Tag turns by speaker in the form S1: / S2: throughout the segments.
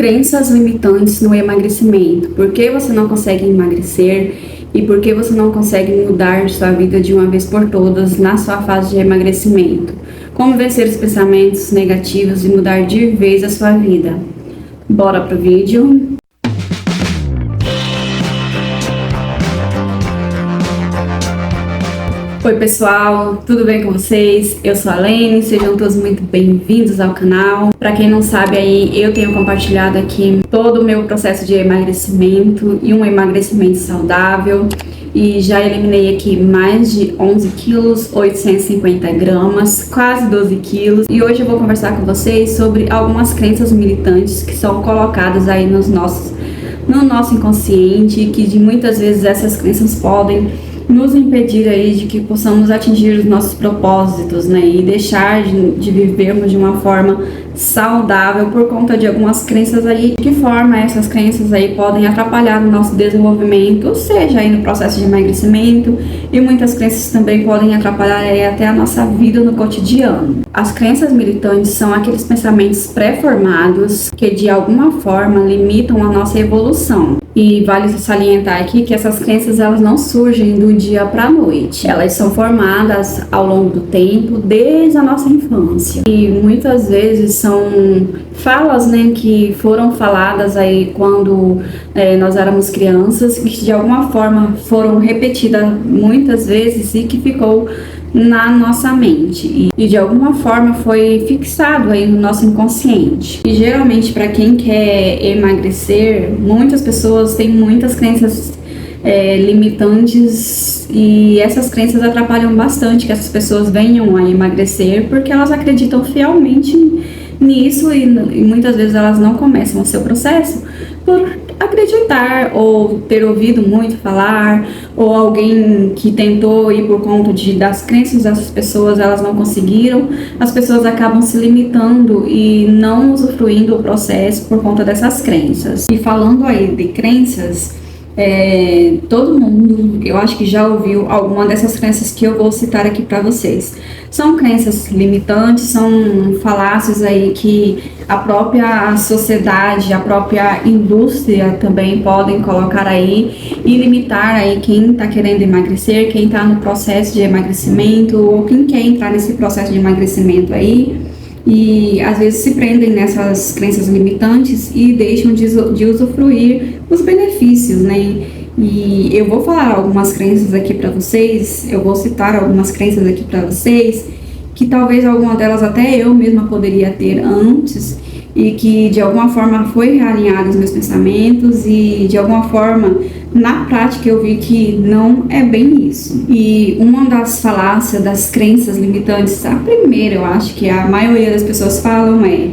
S1: Crenças limitantes no emagrecimento. Por que você não consegue emagrecer e por que você não consegue mudar sua vida de uma vez por todas na sua fase de emagrecimento? Como vencer os pensamentos negativos e mudar de vez a sua vida? Bora pro vídeo! Oi pessoal, tudo bem com vocês? Eu sou a Lene, sejam todos muito bem-vindos ao canal. Para quem não sabe aí, eu tenho compartilhado aqui todo o meu processo de emagrecimento e um emagrecimento saudável. E já eliminei aqui mais de 11 quilos, 850 gramas, quase 12 quilos. E hoje eu vou conversar com vocês sobre algumas crenças limitantes que são colocadas aí no nosso inconsciente, que de muitas vezes essas crenças podem nos impedir aí de que possamos atingir os nossos propósitos, né, e deixar de vivermos de uma forma saudável por conta de algumas crenças aí. De que forma essas crenças aí podem atrapalhar o nosso desenvolvimento, seja aí no processo de emagrecimento, e muitas crenças também podem atrapalhar aí até a nossa vida no cotidiano. As crenças limitantes são aqueles pensamentos pré-formados que de alguma forma limitam a nossa evolução. E vale salientar aqui que essas crenças elas não surgem do dia para a noite. Elas são formadas ao longo do tempo, desde a nossa infância. E muitas vezes são falas, né, que foram faladas aí quando nós éramos crianças, que de alguma forma foram repetidas muitas vezes e que ficou na nossa mente e de alguma forma foi fixado aí no nosso inconsciente. E geralmente para quem quer emagrecer, muitas pessoas têm muitas crenças limitantes, e essas crenças atrapalham bastante que essas pessoas venham a emagrecer, porque elas acreditam fielmente nisso e muitas vezes elas não começam o seu processo por acreditar ou ter ouvido muito falar, ou alguém que tentou ir por conta das crenças dessas pessoas, elas não conseguiram. As pessoas acabam se limitando e não usufruindo o processo por conta dessas crenças. E falando aí de crenças, todo mundo, eu acho que já ouviu alguma dessas crenças que eu vou citar aqui para vocês. São crenças limitantes, são falácias aí que a própria sociedade, a própria indústria também podem colocar aí e limitar aí quem está querendo emagrecer, quem está no processo de emagrecimento ou quem quer entrar nesse processo de emagrecimento aí. E às vezes se prendem nessas crenças limitantes e deixam de usufruir os benefícios, né? E eu vou falar algumas crenças aqui para vocês, eu vou citar algumas crenças aqui para vocês, que talvez alguma delas até eu mesma poderia ter antes, e que de alguma forma foi realinhado os meus pensamentos, e de alguma forma na prática eu vi que não é bem isso. E uma das falácias, das crenças limitantes, a primeira eu acho que a maioria das pessoas falam é: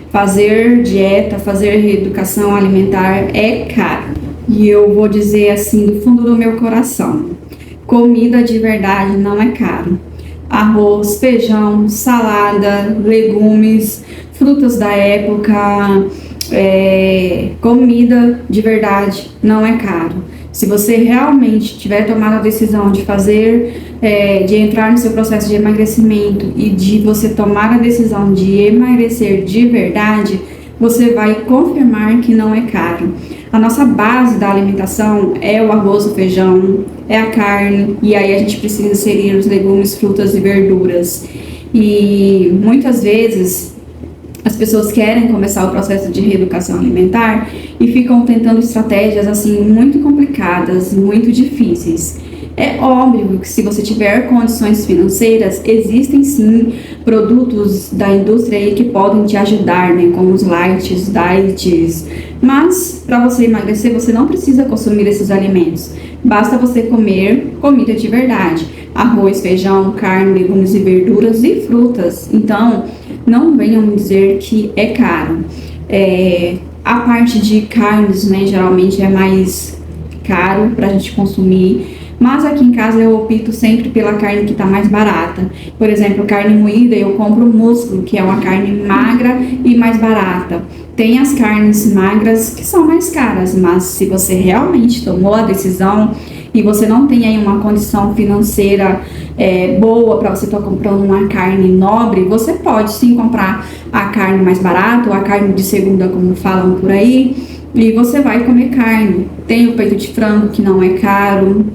S1: fazer dieta, fazer reeducação alimentar é caro. E eu vou dizer assim do fundo do meu coração: comida de verdade não é caro. Arroz, feijão, salada, legumes, frutas da época, comida de verdade não é caro. Se você realmente tiver tomado a decisão de de entrar no seu processo de emagrecimento e de você tomar a decisão de emagrecer de verdade, você vai confirmar que não é caro. A nossa base da alimentação é o arroz, o feijão, é a carne, e aí a gente precisa inserir os legumes, frutas e verduras. E muitas vezes as pessoas querem começar o processo de reeducação alimentar e ficam tentando estratégias assim muito complicadas, muito difíceis. É óbvio que se você tiver condições financeiras, existem sim produtos da indústria aí que podem te ajudar, né, como os lights, diets. Mas para você emagrecer, você não precisa consumir esses alimentos. Basta você comer comida de verdade: arroz, feijão, carne, legumes e verduras e frutas. Então, não venham me dizer que é caro. A parte de carnes, né, geralmente é mais caro para a gente consumir. Mas aqui em casa eu opto sempre pela carne que está mais barata. Por exemplo, carne moída, eu compro músculo, que é uma carne magra e mais barata. Tem as carnes magras que são mais caras, mas se você realmente tomou a decisão e você não tem aí uma condição financeira boa para você estar comprando uma carne nobre, você pode sim comprar a carne mais barata ou a carne de segunda, como falam por aí, e você vai comer carne. Tem o peito de frango, que não é caro.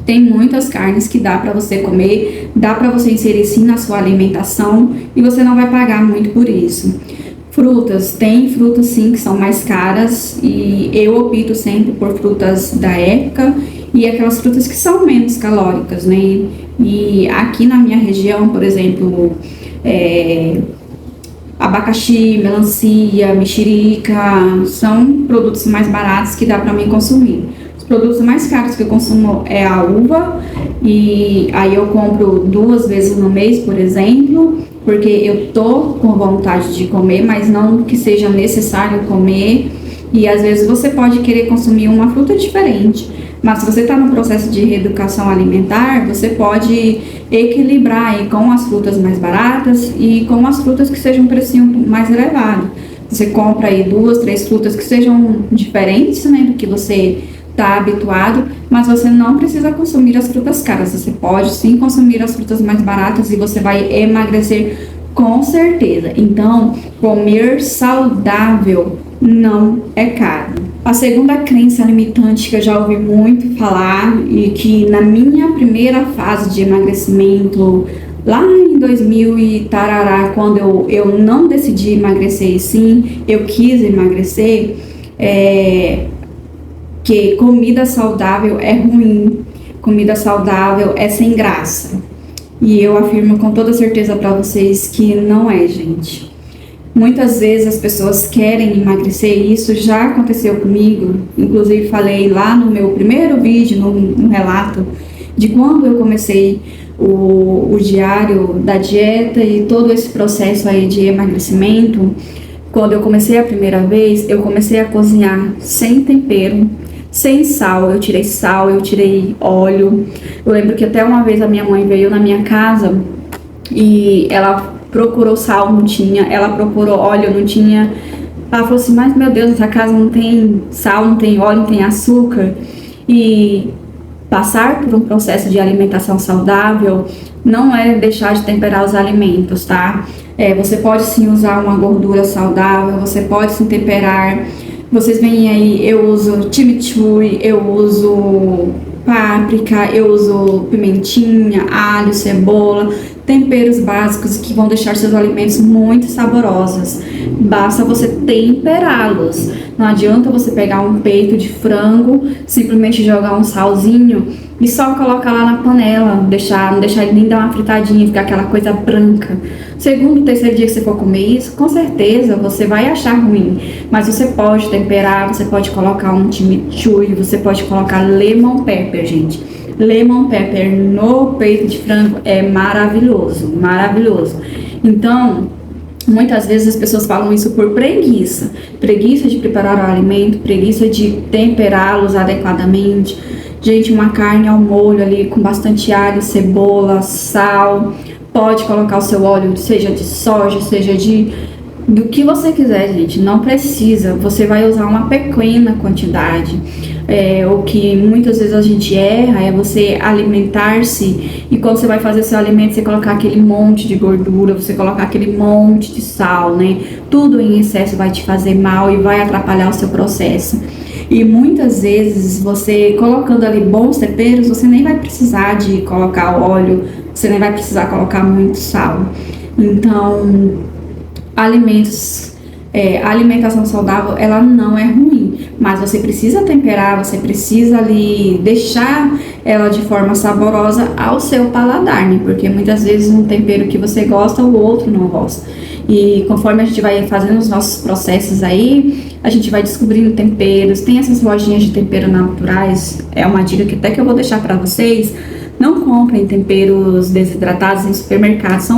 S1: Tem muitas carnes que dá para você comer, dá para você inserir sim na sua alimentação e você não vai pagar muito por isso. Frutas, tem frutas sim que são mais caras e eu opto sempre por frutas da época e aquelas frutas que são menos calóricas, né? E aqui na minha região, por exemplo, abacaxi, melancia, mexerica, são produtos mais baratos que dá para mim consumir. Os produtos mais caros que eu consumo é a uva, e aí eu compro 2 vezes no mês, por exemplo, porque eu tô com vontade de comer, mas não que seja necessário comer, e às vezes você pode querer consumir uma fruta diferente. Mas se você está no processo de reeducação alimentar, você pode equilibrar aí com as frutas mais baratas e com as frutas que sejam um precinho mais elevado. Você compra aí 2, 3 frutas que sejam diferentes, né, do que você está habituado, mas você não precisa consumir as frutas caras. Você pode sim consumir as frutas mais baratas e você vai emagrecer com certeza. Então, comer saudável não é caro. A segunda crença limitante que eu já ouvi muito falar e que na minha primeira fase de emagrecimento, lá em 2000 e tarará, quando eu não decidi emagrecer, sim, eu quis emagrecer, que comida saudável é ruim, comida saudável é sem graça. E eu afirmo com toda certeza para vocês que não é, gente. Muitas vezes as pessoas querem emagrecer e isso já aconteceu comigo. Inclusive falei lá no meu primeiro vídeo, no relato, de quando eu comecei o diário da dieta e todo esse processo aí de emagrecimento. Quando eu comecei a primeira vez, eu comecei a cozinhar sem tempero, sem sal. Eu tirei óleo. Eu lembro que até uma vez a minha mãe veio na minha casa e ela procurou sal, não tinha. Ela procurou óleo, não tinha. Ela falou assim, mas meu Deus, essa casa não tem sal, não tem óleo, não tem açúcar. E passar por um processo de alimentação saudável não é deixar de temperar os alimentos, tá? Você pode sim usar uma gordura saudável, você pode sim temperar. Vocês veem aí, eu uso chimichurri, eu uso páprica, eu uso pimentinha, alho, cebola, temperos básicos que vão deixar seus alimentos muito saborosos. Basta você temperá-los. Não adianta você pegar um peito de frango, simplesmente jogar um salzinho e só colocar lá na panela, não deixar ele nem dar uma fritadinha, ficar aquela coisa branca. Segundo, terceiro dia que você for comer isso, com certeza você vai achar ruim. Mas você pode temperar, você pode colocar um chimichurri, você pode colocar lemon pepper, gente. Lemon pepper no peito de frango é maravilhoso, maravilhoso. Então, muitas vezes as pessoas falam isso por preguiça. Preguiça de preparar o alimento, preguiça de temperá-los adequadamente. Gente, uma carne ao molho ali com bastante alho, cebola, sal. Pode colocar o seu óleo, seja de soja, seja do que você quiser, gente. Não precisa. Você vai usar uma pequena quantidade. O que muitas vezes a gente erra é você alimentar-se e quando você vai fazer seu alimento, você colocar aquele monte de gordura, você colocar aquele monte de sal, né? Tudo em excesso vai te fazer mal e vai atrapalhar o seu processo. E muitas vezes você colocando ali bons temperos, você nem vai precisar de colocar óleo, você nem vai precisar colocar muito sal. Então, a alimentação saudável, ela não é ruim, mas você precisa temperar, você precisa ali deixar ela de forma saborosa ao seu paladar, né? Porque muitas vezes um tempero que você gosta, o outro não gosta. E conforme a gente vai fazendo os nossos processos aí, a gente vai descobrindo temperos. Tem essas lojinhas de tempero naturais, é uma dica que até que eu vou deixar para vocês. Não comprem temperos desidratados em supermercados,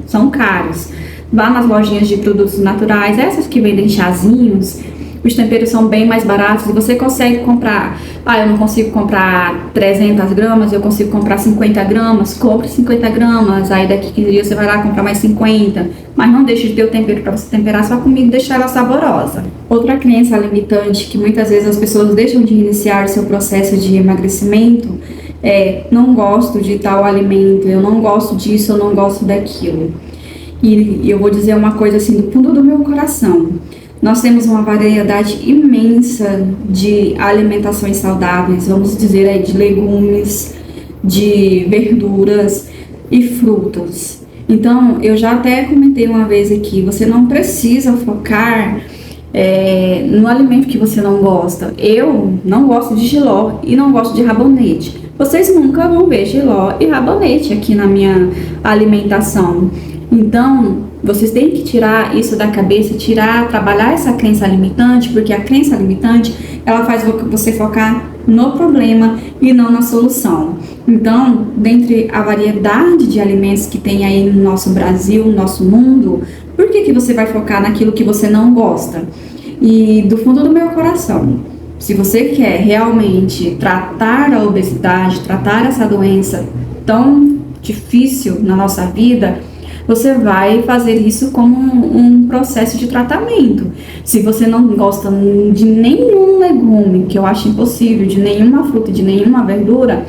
S1: são caros. Vá nas lojinhas de produtos naturais, essas que vendem chazinhos, os temperos são bem mais baratos e você consegue comprar. Eu não consigo comprar 300 gramas, eu consigo comprar 50 gramas, compre 50 gramas, aí daqui 15 dias você vai lá comprar mais 50, mas não deixe de ter o tempero para você temperar sua comida e deixar ela saborosa. Outra crença limitante que muitas vezes as pessoas deixam de iniciar seu processo de emagrecimento não gosto de tal alimento, eu não gosto disso, eu não gosto daquilo. E eu vou dizer uma coisa assim do fundo do meu coração. Nós temos uma variedade imensa de alimentações saudáveis, vamos dizer aí, de legumes, de verduras e frutas. Então, eu já até comentei uma vez aqui, você não precisa focar no alimento que você não gosta. Eu não gosto de jiló e não gosto de rabanete. Vocês nunca vão ver jiló e rabanete aqui na minha alimentação. Então, vocês têm que tirar isso da cabeça, trabalhar essa crença limitante, porque a crença limitante, ela faz você focar no problema e não na solução. Então, dentre a variedade de alimentos que tem aí no nosso Brasil, no nosso mundo, por que você vai focar naquilo que você não gosta? E do fundo do meu coração, se você quer realmente tratar a obesidade, tratar essa doença tão difícil na nossa vida, você vai fazer isso como um processo de tratamento. Se você não gosta de nenhum legume, que eu acho impossível, de nenhuma fruta, de nenhuma verdura,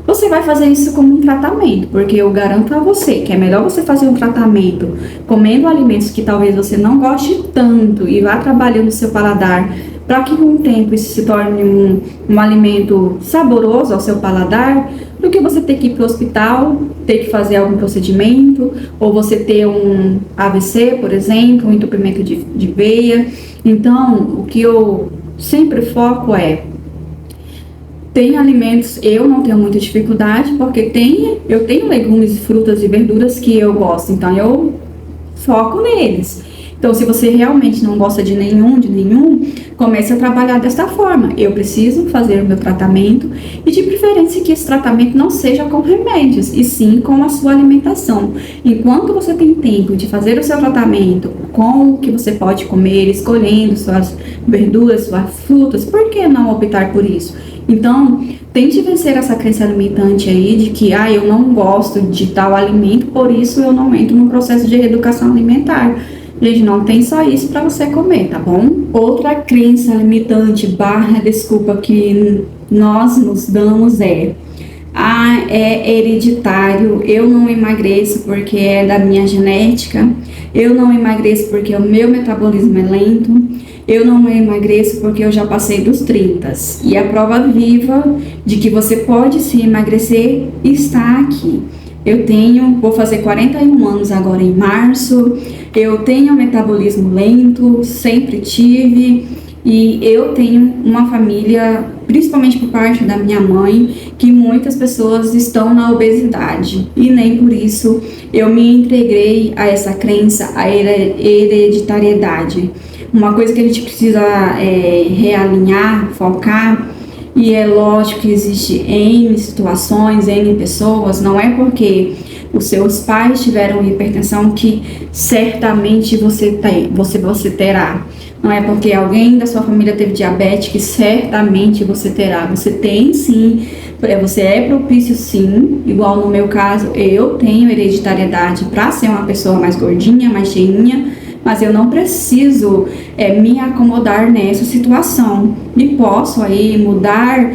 S1: você vai fazer isso como um tratamento, porque eu garanto a você que é melhor você fazer um tratamento comendo alimentos que talvez você não goste tanto e vá trabalhando o seu paladar para que com o tempo isso se torne um alimento saboroso ao seu paladar, do que você ter que ir para o hospital, ter que fazer algum procedimento, ou você ter um AVC, por exemplo, um entupimento de veia. Então, o que eu sempre foco tem alimentos, eu não tenho muita dificuldade, porque eu tenho legumes, frutas e verduras que eu gosto, então eu foco neles. Então, se você realmente não gosta de nenhum, comece a trabalhar desta forma. Eu preciso fazer o meu tratamento e, de preferência, que esse tratamento não seja com remédios, e sim com a sua alimentação. Enquanto você tem tempo de fazer o seu tratamento com o que você pode comer, escolhendo suas verduras, suas frutas, por que não optar por isso? Então, tente vencer essa crença limitante aí de que eu não gosto de tal alimento, por isso eu não entro no processo de reeducação alimentar. Gente, não tem só isso para você comer, tá bom? Outra crença limitante / desculpa que nós nos damos é hereditário, eu não emagreço porque é da minha genética, eu não emagreço porque o meu metabolismo é lento, eu não emagreço porque eu já passei dos 30. E a prova viva de que você pode sim emagrecer está aqui. Vou fazer 41 anos agora em março, eu tenho metabolismo lento, sempre tive, e eu tenho uma família, principalmente por parte da minha mãe, que muitas pessoas estão na obesidade, e nem por isso eu me entreguei a essa crença, a hereditariedade. Uma coisa que a gente precisa realinhar, focar. E é lógico que existe N situações, N pessoas, não é porque os seus pais tiveram hipertensão que certamente você terá. Não é porque alguém da sua família teve diabetes que certamente você terá. Você tem sim, você é propício sim, igual no meu caso, eu tenho hereditariedade para ser uma pessoa mais gordinha, mais cheinha, mas eu não preciso me acomodar nessa situação. E posso aí mudar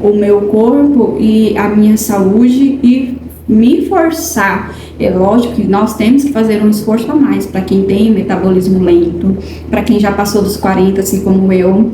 S1: o meu corpo e a minha saúde e me forçar. É lógico que nós temos que fazer um esforço a mais para quem tem metabolismo lento, para quem já passou dos 40, assim como eu.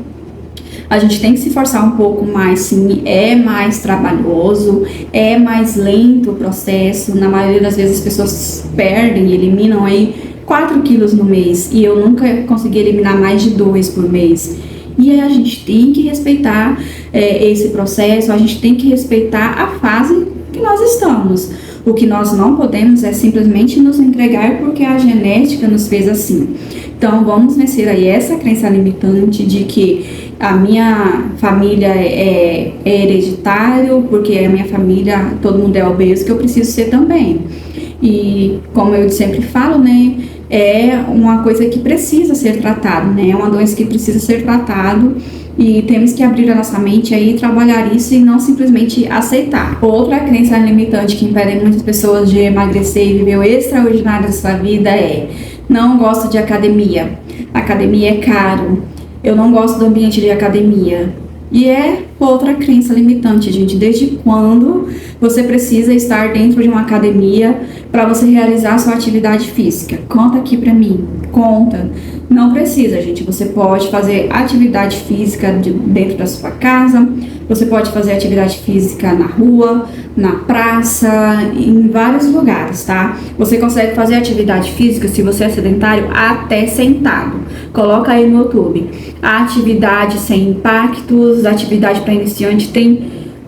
S1: A gente tem que se forçar um pouco mais, sim, é mais trabalhoso, é mais lento o processo. Na maioria das vezes as pessoas perdem, eliminam aí 4 quilos no mês, e eu nunca consegui eliminar mais de 2 por mês. E a gente tem que respeitar esse processo, a gente tem que respeitar a fase que nós estamos. O que nós não podemos é simplesmente nos entregar porque a genética nos fez assim. Então vamos vencer aí essa crença limitante de que a minha família é hereditário, porque a minha família, todo mundo é obeso, que eu preciso ser também. E como eu sempre falo, né, é uma coisa que precisa ser tratado, né, é uma doença que precisa ser tratado, e temos que abrir a nossa mente aí, trabalhar isso e não simplesmente aceitar. Outra crença limitante que impede muitas pessoas de emagrecer e viver o extraordinário da sua vida é: não gosto de academia, academia é caro, eu não gosto do ambiente de academia. E é outra crença limitante, gente. Desde quando você precisa estar dentro de uma academia para você realizar a sua atividade física? Conta aqui pra mim. Conta. Não precisa, gente. Você pode fazer atividade física dentro da sua casa, você pode fazer atividade física na rua, na praça, em vários lugares, tá? Você consegue fazer atividade física, se você é sedentário, até sentado. Coloca aí no YouTube. Atividade sem impactos, atividade para iniciante, tem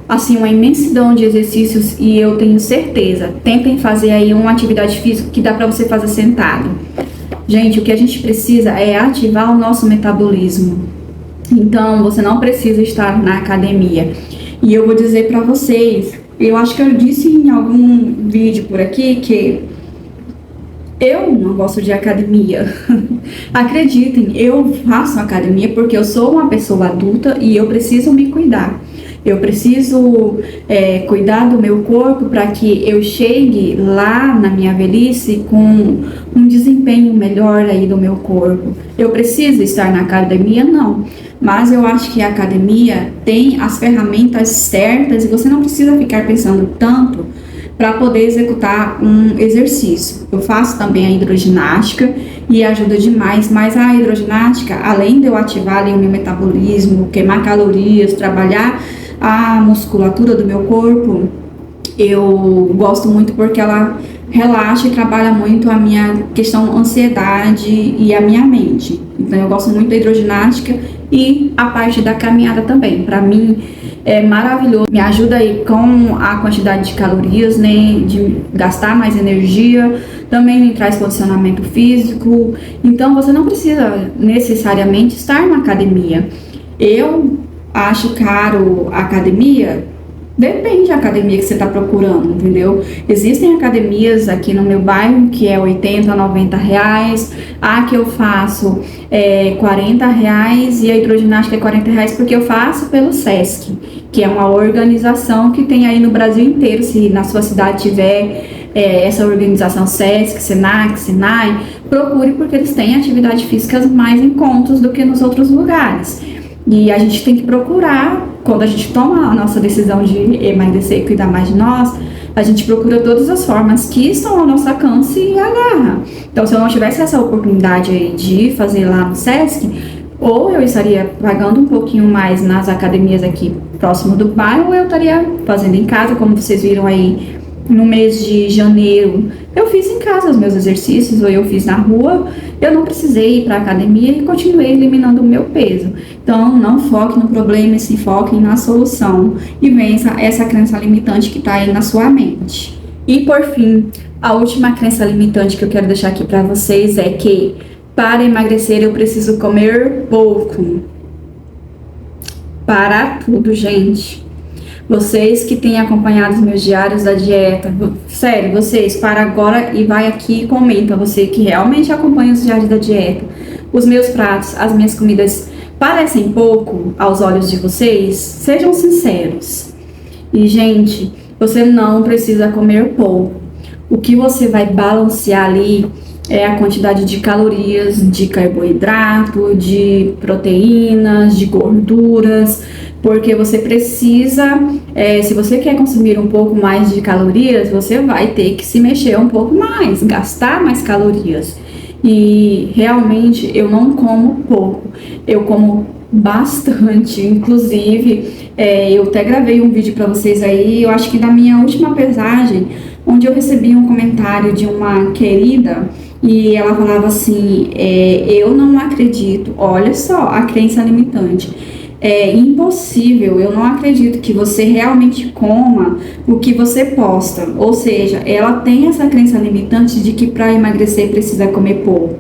S1: assim uma imensidão de exercícios e eu tenho certeza. Tentem fazer aí uma atividade física que dá para você fazer sentado. Gente, o que a gente precisa é ativar o nosso metabolismo. Então, você não precisa estar na academia. E eu vou dizer para vocês, eu acho que eu disse em algum vídeo por aqui que eu não gosto de academia. Acreditem, eu faço academia porque eu sou uma pessoa adulta e eu preciso me cuidar. Eu preciso cuidar do meu corpo para que eu chegue lá na minha velhice com um desempenho melhor aí do meu corpo. Eu preciso estar na academia? Não. Mas eu acho que a academia tem as ferramentas certas e você não precisa ficar pensando tanto para poder executar um exercício. Eu faço também a hidroginástica e ajuda demais, mas a hidroginástica, além de eu ativar ali o meu metabolismo, queimar calorias, trabalhar a musculatura do meu corpo, eu gosto muito porque ela relaxa e trabalha muito a minha questão ansiedade e a minha mente. Então eu gosto muito da hidroginástica e a parte da caminhada também. Para mim é maravilhoso, me ajuda aí com a quantidade de calorias, né, de gastar mais energia, também me traz condicionamento físico. Então você não precisa necessariamente estar na academia. Eu acho caro a academia? Depende da academia que você está procurando, entendeu? Existem academias aqui no meu bairro que é 80, 90 reais. A que eu faço é 40 reais e a hidroginástica é 40 reais porque eu faço pelo SESC, que é uma organização que tem aí no Brasil inteiro. Se na sua cidade tiver essa organização SESC, SENAC, SENAI, procure porque eles têm atividades físicas mais em contas do que nos outros lugares. E a gente tem que procurar, quando a gente toma a nossa decisão de emagrecer e cuidar mais de nós, a gente procura todas as formas que estão ao nosso alcance e agarra. Então, se eu não tivesse essa oportunidade aí de fazer lá no SESC, ou eu estaria pagando um pouquinho mais nas academias aqui próximo do bairro, ou eu estaria fazendo em casa, como vocês viram aí no mês de janeiro. Eu fiz em casa os meus exercícios, ou eu fiz na rua. Eu não precisei ir para a academia e continuei eliminando o meu peso. Então, não foque no problema, se foque na solução e vença essa crença limitante que está aí na sua mente. E por fim, a última crença limitante que eu quero deixar aqui para vocês é que para emagrecer eu preciso comer pouco. Para tudo, gente. Vocês que têm acompanhado os meus diários da dieta, sério, vocês, para agora e vai aqui e comenta, você que realmente acompanha os diários da dieta. Os meus pratos, as minhas comidas parecem pouco aos olhos de vocês? Sejam sinceros. E, gente, você não precisa comer pouco. O que você vai balancear ali é a quantidade de calorias, de carboidrato, de proteínas, de gorduras, porque você precisa, se você quer consumir um pouco mais de calorias, você vai ter que se mexer um pouco mais, gastar mais calorias. E realmente eu não como pouco, eu como bastante. Inclusive, eu até gravei um vídeo para vocês aí, eu acho que da minha última pesagem, onde eu recebi um comentário de uma querida e ela falava assim, eu não acredito, olha só a crença limitante. É impossível, eu não acredito que você realmente coma o que você posta. Ou seja, ela tem essa crença limitante de que para emagrecer precisa comer pouco.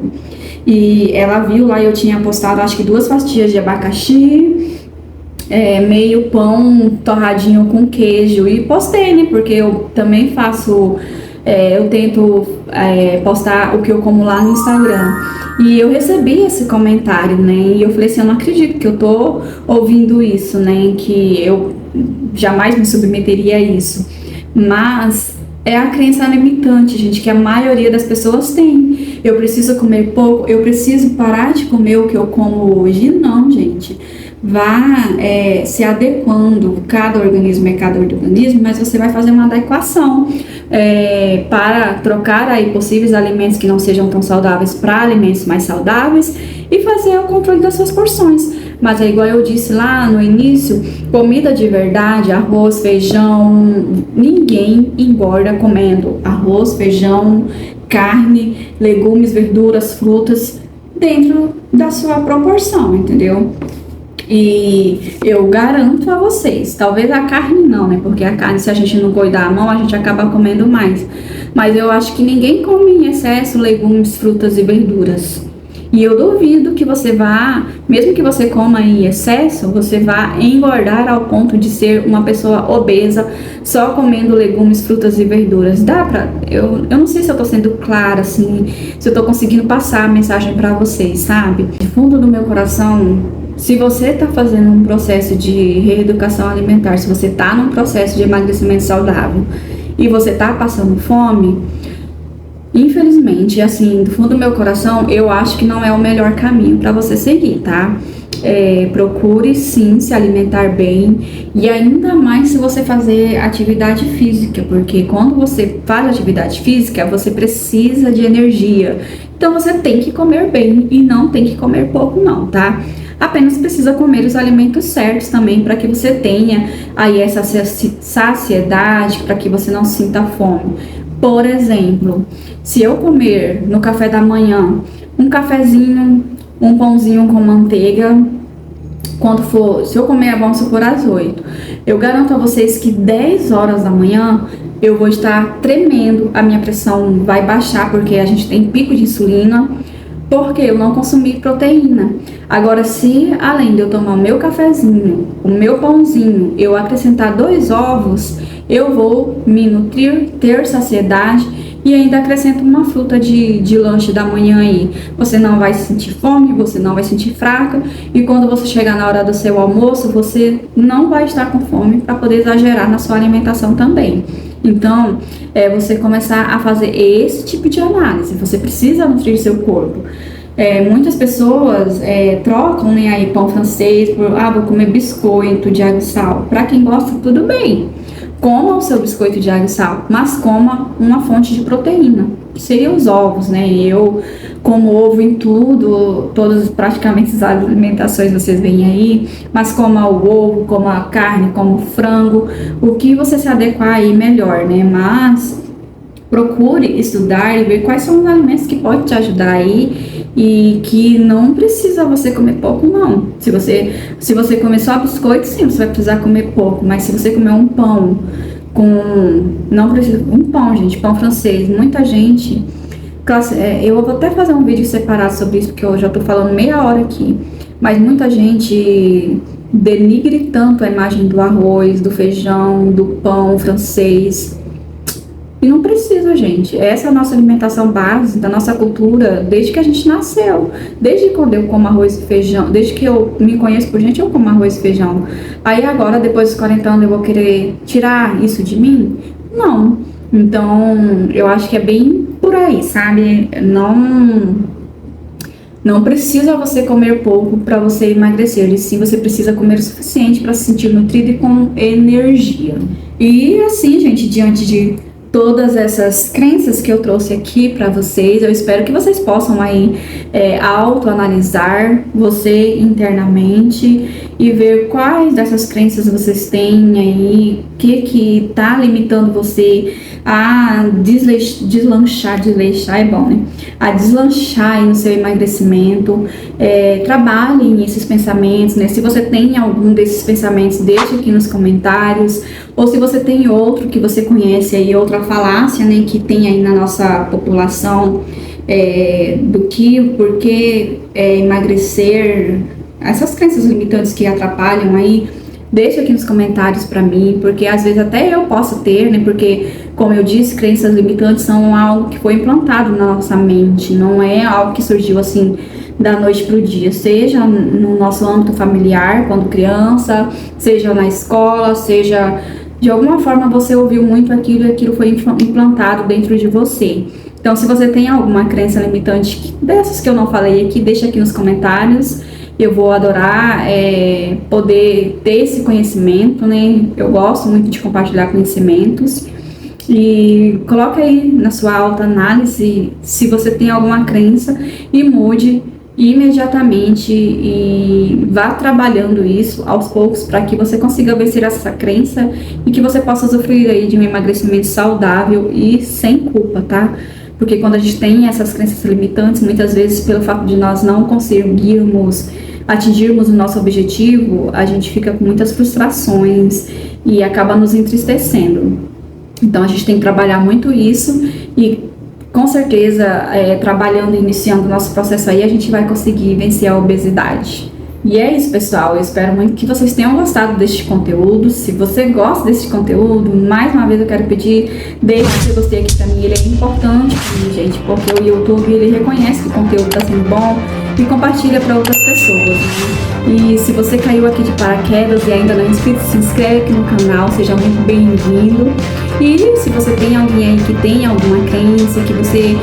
S1: E ela viu lá, eu tinha postado acho que 2 fatias de abacaxi, meio pão torradinho com queijo. E postei, né? Porque eu também faço, eu tento postar o que eu como lá no Instagram. E eu recebi esse comentário, né? E eu falei assim, eu não acredito que eu tô ouvindo isso, né? Que eu jamais me submeteria a isso. Mas é a crença limitante, gente, que a maioria das pessoas tem. Eu preciso comer pouco, eu preciso parar de comer o que eu como hoje. Não, gente. vá se adequando, cada organismo é cada organismo, mas você vai fazer uma adequação para trocar aí possíveis alimentos que não sejam tão saudáveis para alimentos mais saudáveis e fazer o controle das suas porções. Mas é igual eu disse lá no início, comida de verdade, arroz, feijão, ninguém engorda comendo arroz, feijão, carne, legumes, verduras, frutas dentro da sua proporção, entendeu? E eu garanto a vocês, talvez a carne não, né? Porque a carne, se a gente não cuidar a mão, a gente acaba comendo mais. Mas eu acho que ninguém come em excesso legumes, frutas e verduras. E eu duvido que você vá, mesmo que você coma em excesso, você vá engordar ao ponto de ser uma pessoa obesa só comendo legumes, frutas e verduras. Dá pra... Eu não sei se eu tô sendo clara, assim, se eu tô conseguindo passar a mensagem pra vocês, sabe? De fundo do meu coração, se você está fazendo um processo de reeducação alimentar, se você está num processo de emagrecimento saudável e você está passando fome, infelizmente, assim, do fundo do meu coração, eu acho que não é o melhor caminho para você seguir, tá? Procure sim se alimentar bem e ainda mais se você fazer atividade física, porque quando você faz atividade física, você precisa de energia. Então você tem que comer bem e não tem que comer pouco não, tá? Apenas precisa comer os alimentos certos também para que você tenha aí essa saciedade, para que você não sinta fome. Por exemplo, se eu comer no café da manhã um cafezinho, um pãozinho com manteiga, se eu comer, vamos supor, às 8, eu garanto a vocês que 10 horas da manhã eu vou estar tremendo, a minha pressão vai baixar porque a gente tem pico de insulina, porque eu não consumi proteína. Agora, se além de eu tomar o meu cafezinho, o meu pãozinho, eu acrescentar 2 ovos, eu vou me nutrir, ter saciedade e ainda acrescento uma fruta de lanche da manhã aí. Você não vai sentir fome, você não vai sentir fraca e quando você chegar na hora do seu almoço, você não vai estar com fome para poder exagerar na sua alimentação também. Então, você começar a fazer esse tipo de análise. Você precisa nutrir seu corpo. Muitas pessoas trocam, né, aí pão francês por, vou comer biscoito de água e sal. Para quem gosta, tudo bem. Coma o seu biscoito de água e sal, mas coma uma fonte de proteína, que seriam os ovos, né? Eu como ovo em tudo, todas praticamente as alimentações vocês veem aí, mas coma o ovo, coma a carne, coma o frango, o que você se adequar aí melhor, né? Mas procure estudar e ver quais são os alimentos que podem te ajudar aí e que não precisa você comer pouco, não. Se você comer só biscoito, sim, você vai precisar comer pouco, mas se você comer um pão não precisa, um pão, gente, pão francês, muita gente, eu vou até fazer um vídeo separado sobre isso, porque eu já tô falando meia hora aqui, mas muita gente denigre tanto a imagem do arroz, do feijão, do pão francês. E não precisa, gente. Essa é a nossa alimentação base da nossa cultura desde que a gente nasceu. Desde quando eu como arroz e feijão, desde que eu me conheço por gente, eu como arroz e feijão. Aí agora, depois dos 40 anos, eu vou querer tirar isso de mim? Não. Então, eu acho que é bem por aí, sabe? Não precisa você comer pouco para você emagrecer, e sim você precisa comer o suficiente para se sentir nutrido e com energia. E assim, gente, diante de todas essas crenças que eu trouxe aqui para vocês, eu espero que vocês possam aí autoanalisar você internamente e ver quais dessas crenças vocês têm aí, que tá limitando você a desleixar é bom, né? A deslanchar aí no seu emagrecimento. Trabalhem esses pensamentos, né? Se você tem algum desses pensamentos, deixe aqui nos comentários, ou se você tem outro que você conhece aí, outra falácia, né, que tem aí na nossa população, por que emagrecer, essas crenças limitantes que atrapalham aí, deixa aqui nos comentários para mim, porque às vezes até eu posso ter, né, porque como eu disse, crenças limitantes são algo que foi implantado na nossa mente, não é algo que surgiu assim da noite para o dia, seja no nosso âmbito familiar, quando criança, seja na escola, seja de alguma forma você ouviu muito aquilo e aquilo foi implantado dentro de você. Então, se você tem alguma crença limitante dessas que eu não falei aqui, deixa aqui nos comentários. eu vou adorar poder ter esse conhecimento, né? Eu gosto muito de compartilhar conhecimentos. E coloca aí na sua autoanálise se você tem alguma crença e mude imediatamente e vá trabalhando isso aos poucos para que você consiga vencer essa crença e que você possa usufruir aí de um emagrecimento saudável e sem culpa, tá? Porque quando a gente tem essas crenças limitantes, muitas vezes pelo fato de nós não conseguirmos atingirmos o nosso objetivo, a gente fica com muitas frustrações e acaba nos entristecendo. Então a gente tem que trabalhar muito isso e com certeza trabalhando e iniciando o nosso processo aí a gente vai conseguir vencer a obesidade. E é isso, pessoal, eu espero muito que vocês tenham gostado deste conteúdo. Se você gosta desse conteúdo, mais uma vez eu quero pedir, deixe o seu gostei aqui pra mim, ele é importante pra mim, gente, porque o YouTube ele reconhece que o conteúdo tá sendo bom e compartilha para outras pessoas, né? E se você caiu aqui de paraquedas e ainda não é inscrito, se inscreve aqui no canal, seja muito bem-vindo. E se você tem alguém aí que tem alguma crença, que você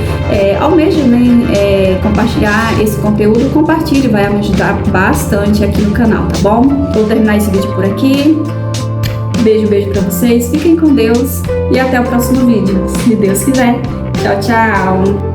S1: almeja, né, compartilhar esse conteúdo, compartilhe, vai me ajudar bastante aqui no canal, tá bom? Vou terminar esse vídeo por aqui. Beijo pra vocês, fiquem com Deus e até o próximo vídeo, se Deus quiser. Tchau, tchau!